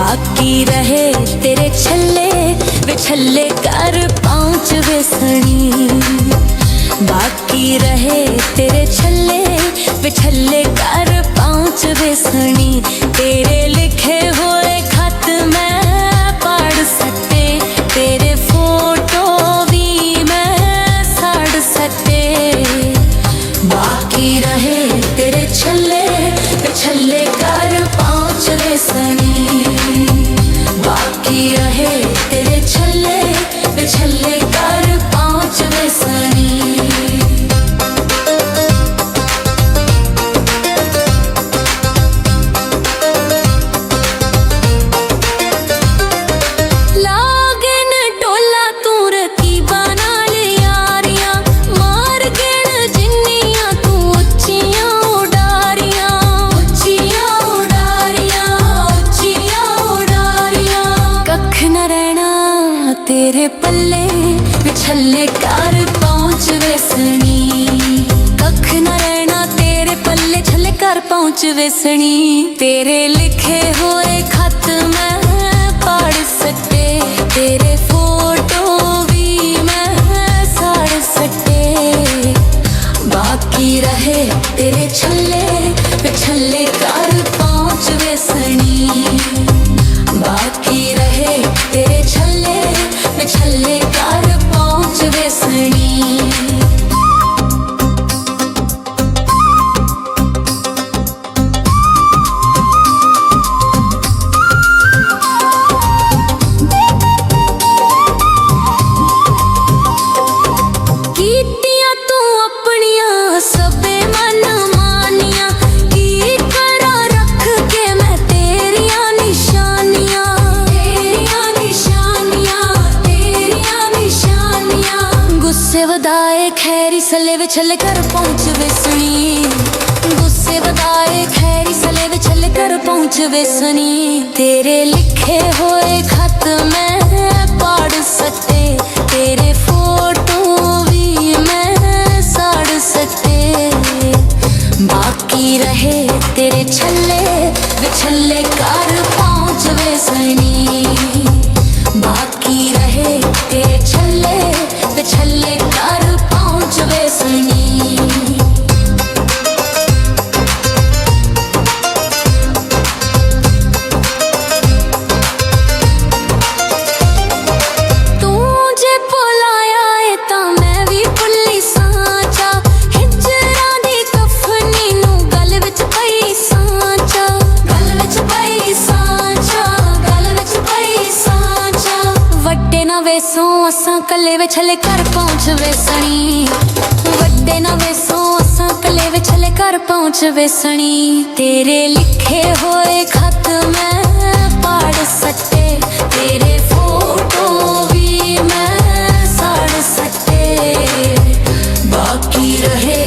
बाकी रहे तेरे छल्ले वे छल्ले कर पहुँच वे सनी। बाकी रहे तेरे छल्ले वे छल्ले कर पहुँच वे सनी। तेरे लिखे हुए खत मैं पढ़ सकते, तेरे फोटो भी मैं साड़ सकते। बाकी रहे तेरे छल्ले वे छल्ले कर पहुँच वे सनी। बाकी रहे तेरे छल्ले वे छल्ले कर पहुँच वे सनी। तेरे पल्ले विछल्ले कर पहुँच वे सनी। कख न रहना तेरे पल्ले छल्ले कर पहुँच वे सनी। तेरे लिखे हुए खत मैं पढ़ सकते, तेरे फोटो भी मैं साड़ सकते। बाकी रहे तेरे छल्ले विछल्ले कर पहुँच वे सनी। बाकी रहे तेरे छल्ले छल्ले कर पहुँच वे सनी। कीतियां तू अपनियां सबे मन मानियां, की करा रख के मैं तेरियां निशानियां। तेरियां निशानियां, तेरियां निशानियां। गुस्से वदाए खैरी सले वे छल्ले कर पहुँच वे सनी। गुस्से वदाए खैरी सले वे छल्ले कर पहुँच वे सनी। तेरे लिखे हुए खत मैं पढ़ सकते, तेरे फोटो भी मैं साड़ सकते। बाकी रहे तेरे छल्ले वे छल्ले कर पहुँच वे सनी। बाकी रहे तेरे छल्ले वे छल्ले कर पहुँच वे सनी। वेसों असां कल्ले वे छल्ले कर पहुँच वे सनी। वड्डे ना वेसों असां कल्ले वे छल्ले कर पहुँच वे सनी। तेरे लिखे हुए खत मैं पढ़ सकते, तेरे फोटो भी मैं साड़ सकते। बाकी रहे